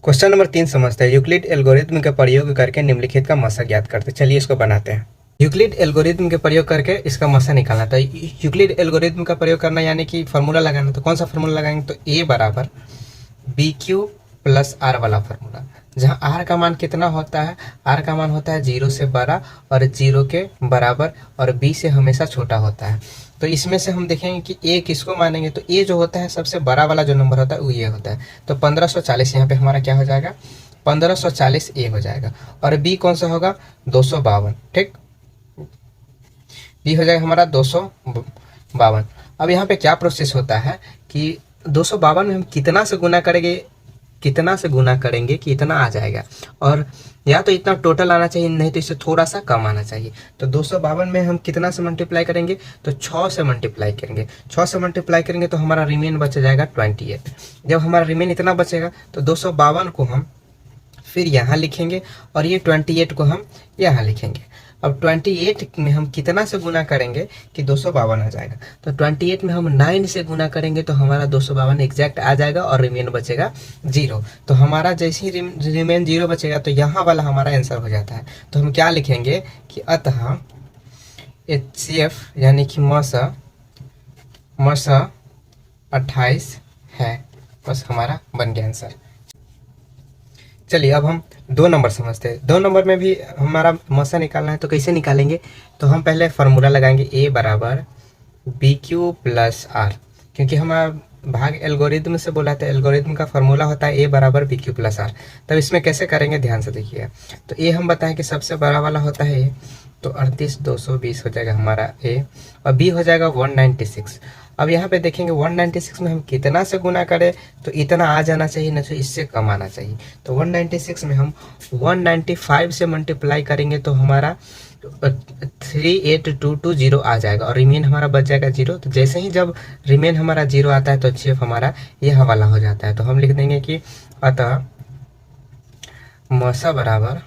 Question number 3 समझते हैं। Euclid algorithm का प्रयोग करके निम्नलिखित का मसा ज्ञात करते हैं। चलिए इसको बनाते हैं। यूक्लिड एल्गोरिथ्म के प्रयोग करके इसका मसा निकालना। तो यूक्लिड एल्गोरिथम का प्रयोग करना यानी कि फार्मूला लगाना। तो कौन सा फार्मूला लगाएंगे? तो ए बराबर बी क्यू प्लस आर वाला फार्मूला, जहाँ आर का मान कितना होता है? आर का मान होता है 0 से बड़ा और 0 के बराबर और बी से हमेशा छोटा होता है। तो इसमें से हम देखेंगे कि ए किसको मानेंगे। तो ए जो होता है सबसे बड़ा वाला जो नंबर होता है वो ये होता है। तो 1540 यहाँ पे हमारा क्या हो जाएगा? 1540 ए हो जाएगा। और बी कौन सा होगा? 252। ठीक, बी हो जाएगा हमारा 252। अब यहाँ पे क्या प्रोसेस होता है कि 252 में हम कितना से गुना करेंगे कि इतना आ जाएगा। और या तो इतना टोटल आना चाहिए, नहीं तो इससे थोड़ा सा कम आना चाहिए। तो 252 में हम कितना से मल्टीप्लाई करेंगे? तो 6 से मल्टीप्लाई करेंगे। 6 से मल्टीप्लाई करेंगे तो हमारा रिमेन बच जाएगा 28। जब हमारा रिमेन इतना बचेगा तो 252 को हम फिर यहाँ लिखेंगे और ये 28 को हम यहाँ लिखेंगे। अब 28 में हम कितना से गुना करेंगे कि 252 आ जाएगा। तो 28 में हम 9 से गुना करेंगे तो हमारा 252 एग्जैक्ट आ जाएगा और रिमेन बचेगा 0। तो हमारा जैसे ही रिमेन 0 बचेगा तो यहाँ वाला हमारा आंसर हो जाता है। तो हम क्या लिखेंगे कि अतः HCF यानी कि मसा 28 है। बस हमारा बन गया आंसर। चलिए अब हम 2 नंबर समझते हैं। 2 नंबर में भी हमारा मसा निकालना है। तो कैसे निकालेंगे? तो हम पहले फार्मूला लगाएंगे ए बराबर बी क्यू प्लस आर, क्योंकि हमारा भाग एल्गोरिथम से बोला था। एल्गोरिथम का फार्मूला होता है ए बराबर बी क्यू प्लस आर। तब इसमें कैसे करेंगे ध्यान से देखिए। तो ए हम बताएं कि सबसे बड़ा वाला होता है ए, तो 38,220 हो जाएगा हमारा ए, और बी हो जाएगा 196। अब यहाँ पे देखेंगे 196 में हम कितना से गुना करें तो इतना आ जाना चाहिए, नहीं तो इससे कम आना चाहिए। तो 196 में हम 195 से मल्टीप्लाई करेंगे तो हमारा 38220 आ जाएगा और रिमेन हमारा बच जाएगा 0। तो जैसे ही जब रिमेन हमारा 0 आता है तो HCF हमारा यह वाला हो जाता है। तो हम लिख देंगे कि अतः मसा बराबर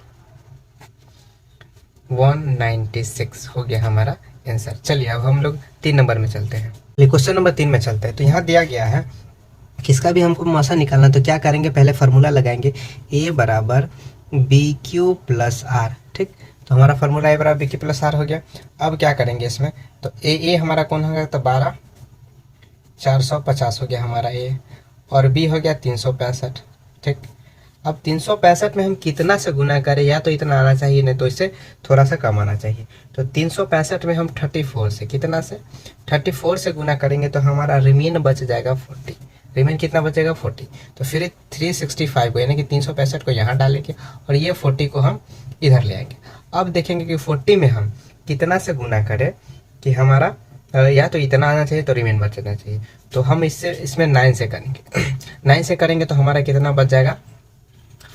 196 हो गया हमारा आंसर। चलिए अब हम लोग 3 नंबर में चलते हैं। क्वेश्चन नंबर 3 में चलते हैं। तो यहाँ दिया गया है किसका भी हमको मसा निकालना। तो क्या करेंगे? पहले फार्मूला लगाएंगे ए बराबर बी क्यू प्लस आर। ठीक, तो हमारा फार्मूला ए बराबर बी क्यू प्लस आर हो गया। अब क्या करेंगे इसमें? तो ए हमारा कौन होगा? तो 12,450 हो गया हमारा ए, और बी हो गया 365। ठीक, अब 365 में हम कितना से गुना करें? या तो इतना आना चाहिए, नहीं तो इससे थोड़ा सा कम आना चाहिए। तो 365 में हम 34 से कितना से 34 से गुना करेंगे तो हमारा रिमेन बच जाएगा 40। रिमेन कितना बचेगा? 40। तो फिर 365 को यानी कि 365 को यहाँ डालेंगे और ये 40 को हम इधर ले आएंगे। अब देखेंगे कि 40 में हम कितना से गुना करें कि हमारा या तो इतना आना चाहिए तो रिमेन बचना चाहिए। तो हम इसमें 9 से करेंगे। 9 से करेंगे तो हमारा कितना बच जाएगा?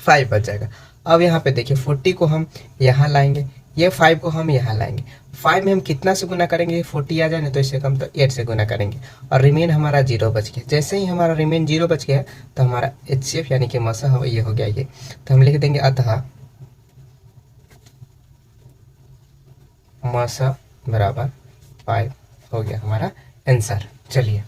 5 बच जाएगा। अब यहाँ पे देखिए 40 को हम यहाँ लाएंगे, ये 5 को हम यहाँ लाएंगे। 5 में हम कितना से गुना करेंगे? 40 आ जाए ना, तो इससे कम तो 8 से गुना करेंगे और रिमेन हमारा 0 बच गया। जैसे ही हमारा रिमेन 0 बच गया तो हमारा HCF यानी कि मसा ये हो गया ये। तो हम लिख देंगे अतः मसा बराबर 5 हो गया हमारा आंसर। चलिए